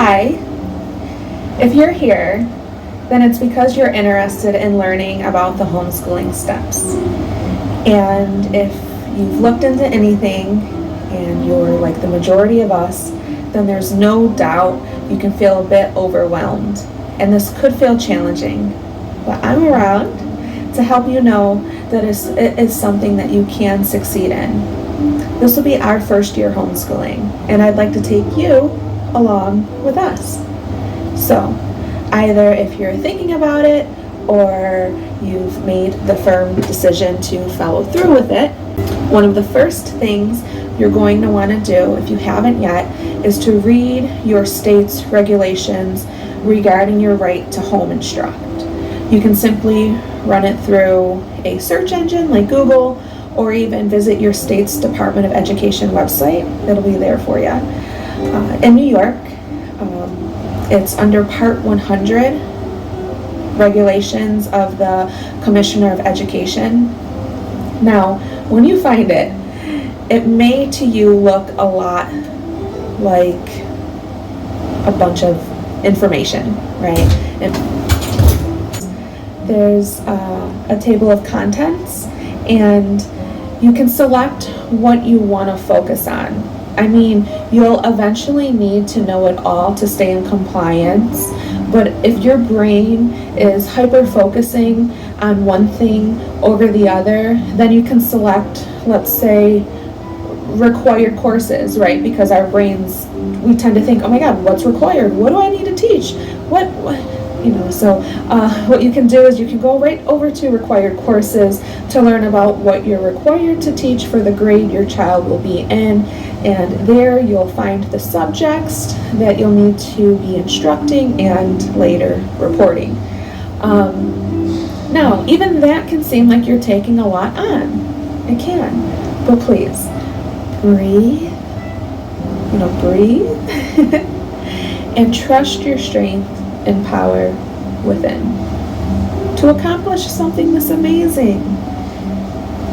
Hi. If you're here, then it's because you're interested in learning about the homeschooling steps. And if you've looked into anything and you're like the majority of us, then there's no doubt you can feel a bit overwhelmed. And this could feel challenging. But I'm around to help you know that it is something that you can succeed in. This will be our first year homeschooling, and I'd like to take you along with us. So, either if you're thinking about it or you've made the firm decision to follow through with it, one of the first things you're going to want to do, if you haven't yet, is to read your state's regulations regarding your right to home instruct. You can simply run it through a search engine like Google, or even visit your state's Department of Education website. It'll be there for you. In New York, it's under Part 100, Regulations of the Commissioner of Education. Now, when you find it, it may to you look a lot like a bunch of information, right? There's a table of contents, and you can select what you want to focus on. I mean, you'll eventually need to know it all to stay in compliance, but if your brain is hyper-focusing on one thing over the other, then you can select, let's say, required courses, right? Because our brains, we tend to think, oh my God, what's required? What do I need to teach? What? So what you can do is you can go right over to required courses to learn about what you're required to teach for the grade your child will be in, and there you'll find the subjects that you'll need to be instructing and later reporting. Now, even that can seem like you're taking a lot on. It can, but please, breathe, and trust your strength and power within to accomplish something this amazing.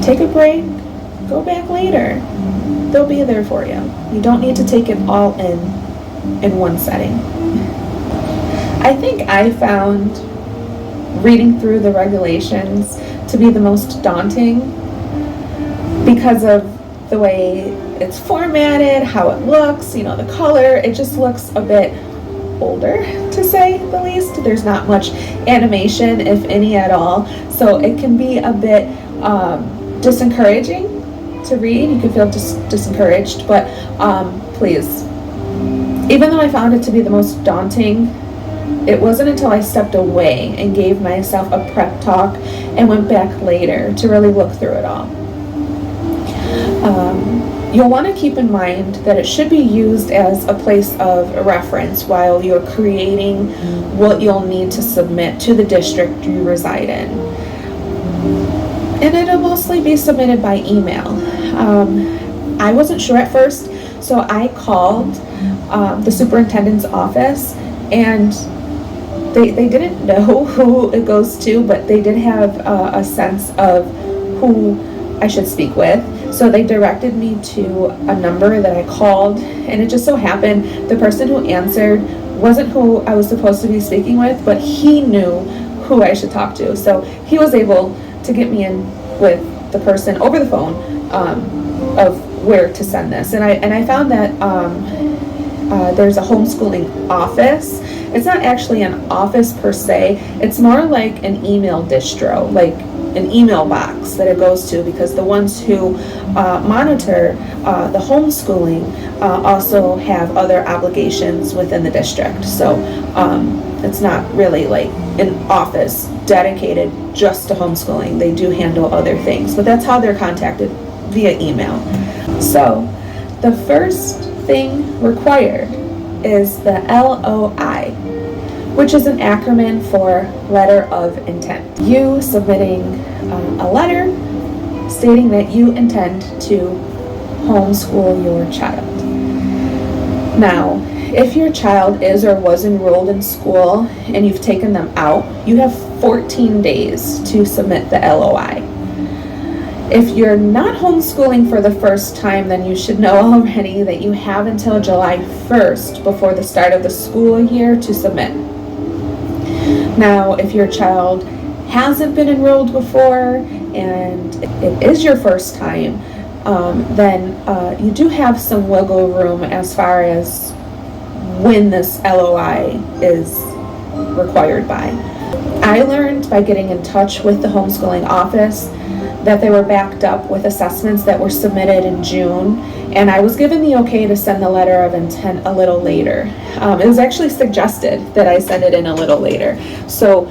Take a break, go back later. They'll be there for you. You don't need to take it all in one setting. I think I found reading through the regulations to be the most daunting because of the way it's formatted, how it looks, the color. It just looks a bit older, to say the least. There's not much animation, if any at all, so it can be a bit discouraging to read. You can feel discouraged, but please, even though I found it to be the most daunting, it wasn't until I stepped away and gave myself a prep talk and went back later to really look through it all. You'll want to keep in mind that it should be used as a place of reference while you're creating what you'll need to submit to the district you reside in. And it'll mostly be submitted by email. I wasn't sure at first, so I called the superintendent's office, and they didn't know who it goes to, but they did have a sense of who I should speak with. So they directed me to a number that I called, and it just so happened the person who answered wasn't who I was supposed to be speaking with, but he knew who I should talk to. So he was able to get me in with the person over the phone of where to send this. And I found that there's a homeschooling office. It's not actually an office per se. It's more like an email distro, like an email box that it goes to, because the ones who monitor the homeschooling also have other obligations within the district. So it's not really like an office dedicated just to homeschooling. They do handle other things, but that's how they're contacted, via email. So the first thing required is the LOI, which is an acronym for letter of intent. You submitting a letter stating that you intend to homeschool your child. Now, if your child is or was enrolled in school and you've taken them out, you have 14 days to submit the LOI. If you're not homeschooling for the first time, then you should know already that you have until July 1st before the start of the school year to submit. Now, if your child hasn't been enrolled before and it is your first time, then you do have some wiggle room as far as when this LOI is required by. I learned by getting in touch with the homeschooling office that they were backed up with assessments that were submitted in June, and I was given the okay to send the letter of intent a little later. It was actually suggested that I send it in a little later. So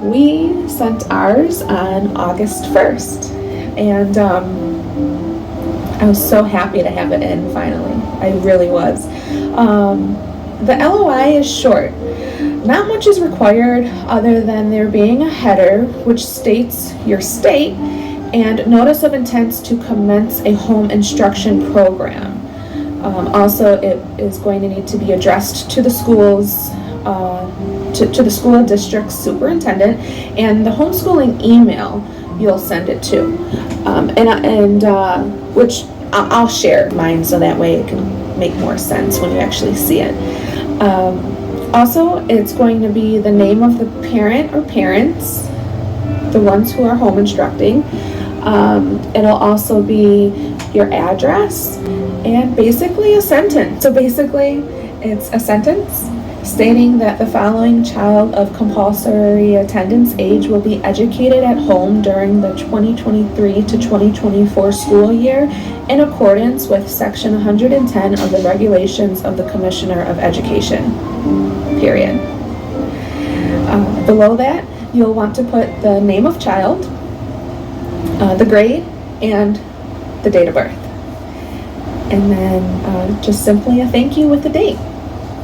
we sent ours on August 1st, and I was so happy to have it in finally. I really was. The LOI is short. Not much is required other than there being a header which states your state and notice of intent to commence a home instruction program. Also, it is going to need to be addressed to the schools, to the school district superintendent, and the homeschooling email you'll send it to, which I'll share mine so that way it can make more sense when you actually see it. Also, it's going to be the name of the parent or parents, the ones who are home instructing. It'll also be your address and basically a sentence. So basically, it's a sentence stating that the following child of compulsory attendance age will be educated at home during the 2023 to 2024 school year in accordance with Section 110 of the regulations of the Commissioner of Education, period. Below that, you'll want to put the name of child, the grade, and the date of birth. And then just simply a thank you with the date.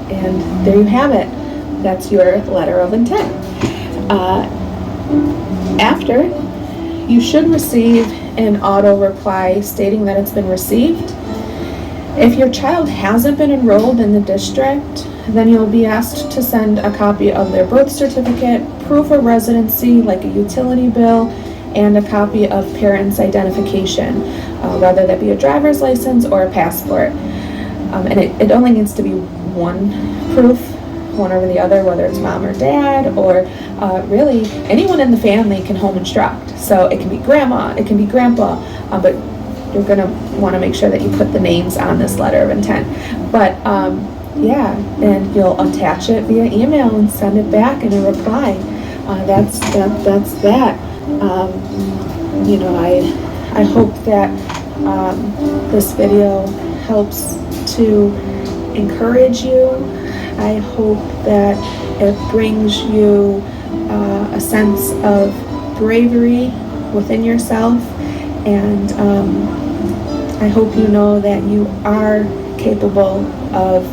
And there you have it. That's your letter of intent. After, you should receive an auto reply stating that it's been received. If your child hasn't been enrolled in the district, then you'll be asked to send a copy of their birth certificate, proof of residency like a utility bill, and a copy of parent's identification, whether that be a driver's license or a passport. And it only needs to be one proof, one over the other, whether it's mom or dad, or really anyone in the family can home instruct. So it can be grandma, it can be grandpa, but you're gonna wanna make sure that you put the names on this letter of intent. But yeah, and you'll attach it via email and send it back in a reply. That's that. You know, I hope that this video helps to encourage you. I hope that it brings you a sense of bravery within yourself, and I hope you know that you are capable of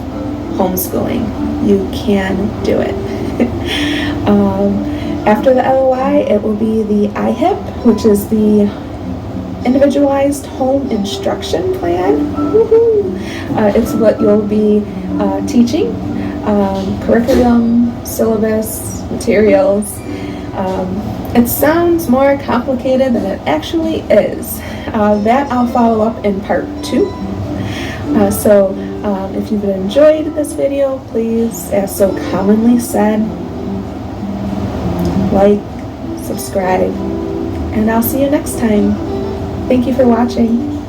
homeschooling. You can do it. After the LOI, it will be the IHIP, which is the Individualized Home Instruction Plan. Woohoo! It's what you'll be teaching, curriculum, syllabus, materials. It sounds more complicated than it actually is. That I'll follow up in part 2. So if you've enjoyed this video, please, as so commonly said, like, subscribe, and I'll see you next time. Thank you for watching.